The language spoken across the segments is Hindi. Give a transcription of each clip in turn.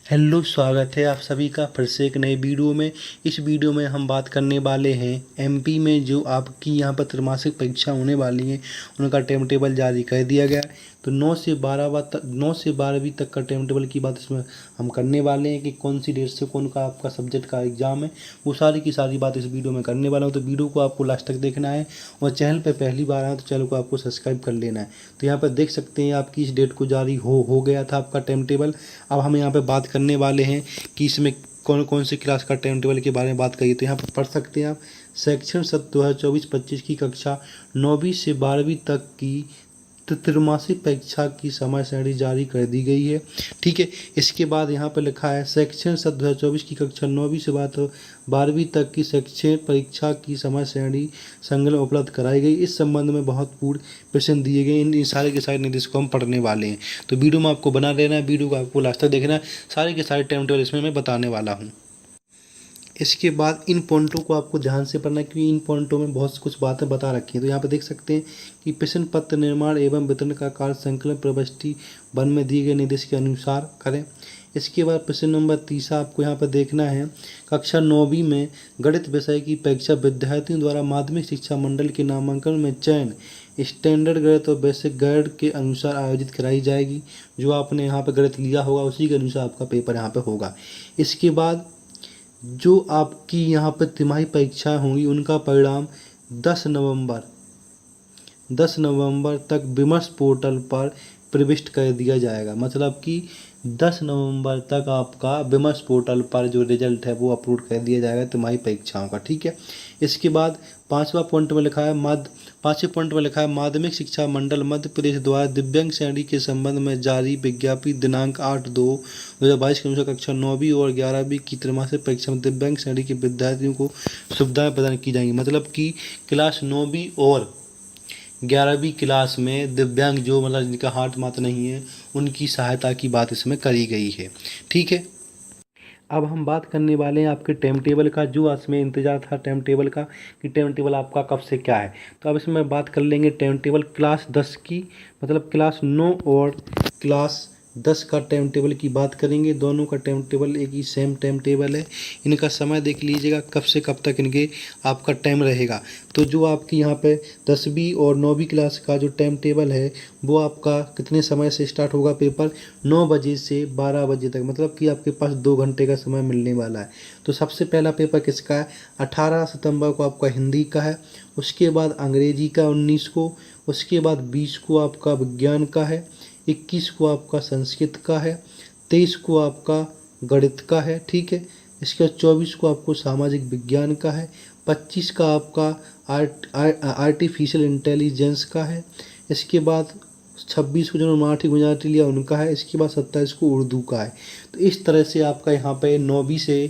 हेलो, स्वागत है आप सभी का फिर से एक नए वीडियो में। इस वीडियो में हम बात करने वाले हैं एमपी में जो आपकी यहाँ पर त्रैमासिक परीक्षा होने वाली है उनका टाइम टेबल जारी कर दिया गया है। तो 9 से 12वीं तक का टाइम टेबल की बात इसमें हम करने वाले हैं कि कौन सी डेट से कौन का आपका सब्जेक्ट का एग्ज़ाम है। वो सारी की सारी बात इस वीडियो में करने वाला हूँ। तो वीडियो को आपको लास्ट तक देखना है और चैनल पर पहली बार आए तो चैनल को आपको सब्सक्राइब कर लेना है। तो यहाँ पर देख सकते हैं आपकी इस डेट को जारी हो गया था आपका टाइम टेबल। अब हम यहाँ पे बात करने वाले हैं कि इसमें कौन कौन सी क्लास का टाइम टेबल के बारे में बात करिए। तो यहाँ पर पढ़ सकते हैं आप सेक्शन 2024-25 की कक्षा 9वीं से 12वीं तक की त्रैमासिक परीक्षा की समय सारणी जारी कर दी गई है। ठीक है, इसके बाद यहाँ पर लिखा है सेक्शन 2024 की कक्षा 9वीं से 12वीं तक की शैक्षणिक परीक्षा की समय सारणी संलग्न उपलब्ध कराई गई। इस संबंध में बहुत पूर्ण प्रश्न दिए गए। इन सारे के सारे निर्देश को हम पढ़ने वाले हैं। तो वीडियो में आपको बना लेना है, वीडियो को आपको लास्ट तक देखना है। सारे के सारे टाइम टेबल इसमें मैं बताने वाला हूँ। इसके बाद इन पॉइंटों को आपको ध्यान से पढ़ना है क्योंकि इन पॉइंटों में बहुत कुछ बातें बता रखी हैं। तो यहाँ पे देख सकते हैं कि प्रश्न पत्र निर्माण एवं वितरण का कार्य संकलन प्रविष्टि वन में दिए गए निर्देश के अनुसार करें। इसके बाद प्रश्न नंबर 30 आपको यहाँ पर देखना है कक्षा 9वीं में गणित विषय की परीक्षा विद्यार्थियों द्वारा माध्यमिक शिक्षा मंडल के नामांकन में चयन स्टैंडर्ड गणित और बेसिक गणित के अनुसार आयोजित कराई जाएगी। जो आपने यहाँ पर गणित लिया होगा उसी के अनुसार आपका पेपर यहाँ पर होगा। इसके बाद जो आपकी यहाँ पर तिमाही परीक्षाएं होंगी उनका परिणाम 10 नवंबर तक विमर्श पोर्टल पर प्रविष्ट कर दिया जाएगा। मतलब कि 10 नवंबर तक आपका विमर्श पोर्टल पर जो रिजल्ट है वो अपलोड कर दिया जाएगा तिमाही परीक्षाओं का। ठीक है, इसके बाद पाँचवें पॉइंट में लिखा है माध्यमिक शिक्षा मंडल मध्य प्रदेश द्वारा दिव्यांग श्रेणी के संबंध में जारी विज्ञप्ति दिनांक 8/2/2022 के अनुसार कक्षा 9वीं और 11वीं की त्रैमासिक परीक्षा में दिव्यांग श्रेणी के विद्यार्थियों को सुविधाएं प्रदान की जाएंगी। मतलब कि क्लास 9वीं और 11वीं क्लास में दिव्यांग जो मतलब जिनका हाथ मात नहीं है उनकी सहायता की बात इसमें करी गई है। ठीक है, अब हम बात करने वाले हैं आपके टाइम टेबल का। जो इसमें इंतजार था टाइम टेबल का कि टाइम टेबल आपका कब से क्या है। तो अब इसमें बात कर लेंगे टाइम टेबल क्लास 10 की, मतलब क्लास 9 और क्लास 10 का टाइम टेबल की बात करेंगे। दोनों का टाइम टेबल एक ही सेम टाइम टेबल है। इनका समय देख लीजिएगा कब से कब तक इनके आपका टाइम रहेगा। तो जो आपकी यहाँ पे 10वीं और 9वीं क्लास का जो टाइम टेबल है वो आपका कितने समय से स्टार्ट होगा पेपर 9 बजे से 12 बजे तक। मतलब कि आपके पास 2 घंटे का समय मिलने वाला है। तो सबसे पहला पेपर किसका है 18 सितंबर को आपका हिंदी का है। उसके बाद अंग्रेजी का 19 को। उसके बाद 20 को आपका विज्ञान का है। 21 को आपका संस्कृत का है। 23 को आपका गणित का है। ठीक है, इसके बाद 24 को आपको सामाजिक विज्ञान का है। 25 का आपका आर्टिफिशियल इंटेलिजेंस का है। इसके बाद 26 को जो मराठी गुजराती लिया उनका है। इसके बाद 27 को उर्दू का है। तो इस तरह से आपका यहाँ पे 9वीं से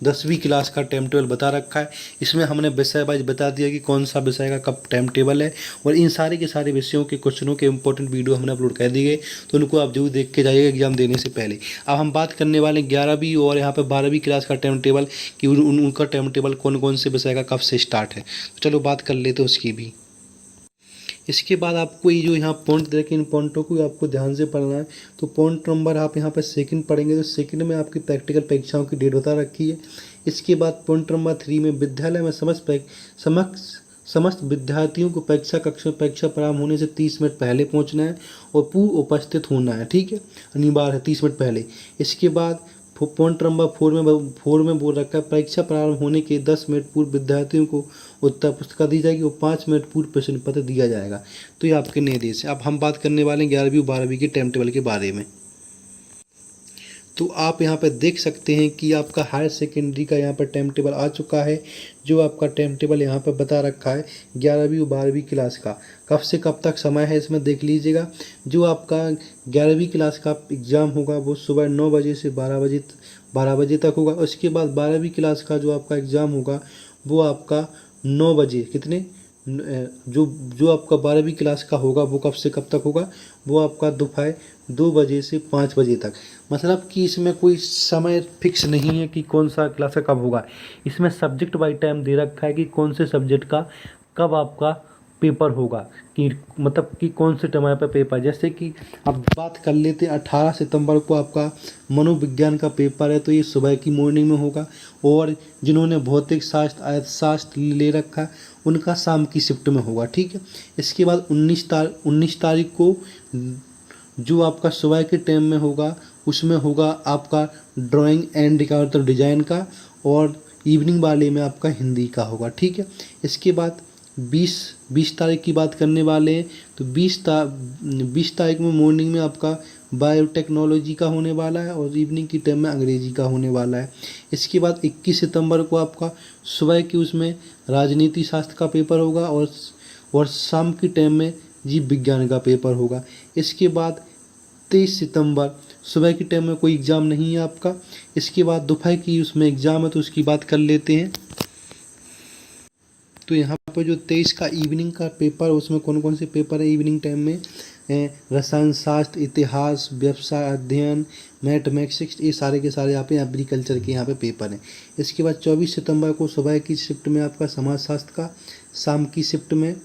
10वीं क्लास का टाइम टेबल बता रखा है। इसमें हमने विषय वाइज बता दिया कि कौन सा विषय का कब टाइम टेबल है और इन सारे के सारे विषयों के क्वेश्चनों के इंपॉर्टेंट वीडियो हमने अपलोड कर दी गए। तो उनको आप जरूर देख के जाइएगा एग्जाम देने से पहले। अब हम बात करने वाले 11वीं और यहाँ पर 12वीं क्लास का टाइम टेबल कि उनका टाइम टेबल कौन कौन से विषय का कब से स्टार्ट है। तो चलो बात कर लेते हैं उसकी भी। इसके बाद आपको ये जो यहाँ पॉइंट दे रखे इन पॉइंटों को आपको ध्यान से पढ़ना है। तो पॉइंट नंबर आप यहाँ पर सेकंड पढ़ेंगे तो सेकंड में आपकी प्रैक्टिकल परीक्षाओं की डेट बता रखी है। इसके बाद पॉइंट नंबर 3 में विद्यालय में समस्त विद्यार्थियों को परीक्षा कक्षा में परीक्षा प्रारंभ होने से 30 मिनट पहले पहुँचना है और पूर्व उपस्थित होना है। ठीक है, अनिवार्य है 30 मिनट पहले। इसके बाद पॉइंट नंबर 4 में बोल रखा है परीक्षा प्रारंभ होने के 10 मिनट पूर्व विद्यार्थियों को उत्तर पुस्तिका दी जाएगी और 5 मिनट पूर्व प्रश्न पत्र दिया जाएगा। तो ये आपके निर्देश है। अब हम बात करने वाले हैं 11वीं और 12वीं के टाइम टेबल के बारे में। तो आप यहाँ पर देख सकते हैं कि आपका हायर सेकेंडरी का यहाँ पर टाइम टेबल आ चुका है। जो आपका टाइम टेबल यहाँ पर बता रखा है 11वीं और 12वीं क्लास का कब से कब तक समय है इसमें देख लीजिएगा। जो आपका 11वीं क्लास का एग्ज़ाम होगा वो सुबह 9 बजे से 12 बजे तक होगा। उसके बाद 12वीं क्लास का जो आपका एग्ज़ाम होगा वो आपका 9 बजे जो आपका 12वीं क्लास का होगा वो कब से कब तक होगा वो आपका दोपहर 2 बजे से 5 बजे तक। मतलब कि इसमें कोई समय फिक्स नहीं है कि कौन सा क्लास का कब होगा। इसमें सब्जेक्ट बाई टाइम दे रखा है कि कौन से सब्जेक्ट का कब आपका पेपर होगा कि मतलब कि कौन से समय पर पेपर, जैसे कि अब बात कर लेते हैं 18 सितंबर को आपका मनोविज्ञान का पेपर है, तो ये सुबह की मॉर्निंग में होगा। और जिन्होंने भौतिक शास्त्र अर्थशास्त्र ले रखा है उनका शाम की शिफ्ट में होगा, ठीक है। इसके बाद 19 तारीख को जो आपका सुबह के टाइम में होगा उसमें होगा आपका ड्राइंग एंड का मतलब डिजाइन का, और इवनिंग वाले में आपका हिंदी का होगा, ठीक है। इसके बाद 20 तारीख की बात करने वाले हैं, तो 20 तारीख में मॉर्निंग में आपका बायोटेक्नोलॉजी का होने वाला है और इवनिंग की टाइम में अंग्रेजी का होने वाला है। इसके बाद 21 सितंबर को आपका सुबह की उसमें राजनीति शास्त्र का पेपर होगा और शाम की टाइम में जीव विज्ञान का पेपर होगा। इसके बाद 23 सितंबर सुबह के टाइम में कोई एग्ज़ाम नहीं है आपका। इसके बाद दोपहर की उसमें एग्ज़ाम है, तो उसकी बात कर लेते हैं। तो यहाँ पर जो 23 का इवनिंग का पेपर, उसमें कौन कौन से पेपर है इवनिंग टाइम में, रसायन शास्त्र, इतिहास, व्यवसाय अध्ययन, मैथमेटिक्स, ये सारे के सारे यहाँ पे एग्रीकल्चर के यहाँ पे पेपर हैं। इसके बाद 24 सितंबर को सुबह की शिफ्ट में आपका समाज शास्त्र का, शाम की शिफ्ट में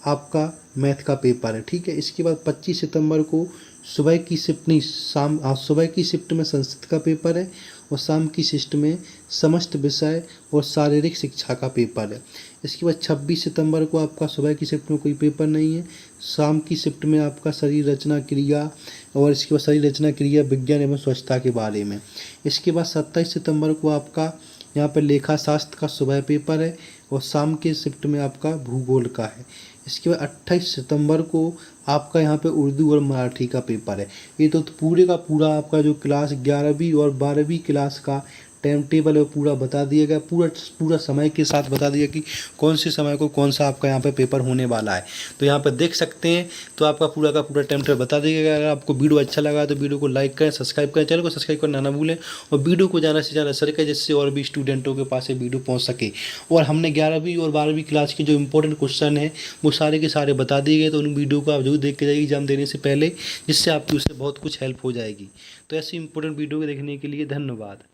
आपका मैथ का पेपर है, ठीक है। इसके बाद 25 सितंबर को सुबह की शिफ्ट नहीं सुबह की शिफ्ट में संस्कृत का पेपर है और शाम की शिफ्ट में समस्त विषय और शारीरिक शिक्षा का पेपर है। इसके बाद 26 सितंबर को आपका सुबह की शिफ्ट में कोई पेपर नहीं है, शाम की शिफ्ट में आपका शरीर रचना क्रिया और इसके बाद शरीर रचना क्रिया विज्ञान एवं स्वच्छता के बारे में। इसके बाद 27 सितंबर को आपका यहाँ पर लेखा शास्त्र का सुबह पेपर है और शाम के शिफ्ट में आपका भूगोल का है। इसके बाद 28 सितंबर को आपका यहाँ पे उर्दू और मराठी का पेपर है। ये तो पूरे का पूरा आपका जो क्लास 11वीं और 12वीं क्लास का टाइम टेबल है वो पूरा बता दिया गया, पूरा समय के साथ बता दिया कि कौन से समय को कौन सा आपका यहाँ पे पेपर होने वाला है। तो यहाँ पर देख सकते हैं, तो आपका पूरा का पूरा टाइम टेबल बता दिया गया। अगर आपको वीडियो अच्छा लगा तो वीडियो को लाइक करें, सब्सक्राइब करें, चैनल को सब्सक्राइब करना ना भूलें और वीडियो को ज़्यादा से ज़्यादा शेयर करें, जिससे और भी स्टूडेंटों के पास ये वीडियो पहुँच सके। और हमने 11वीं और 12वीं क्लास के जो इंपॉर्टेंट क्वेश्चन है वो सारे के सारे बता दिए गए, तो उन वीडियो को आप जरूर देख के जाइए एग्जाम देने से पहले, जिससे आपकी उससे बहुत कुछ हेल्प हो जाएगी। तो ऐसी इंपॉर्टेंट वीडियो को देखने के लिए धन्यवाद।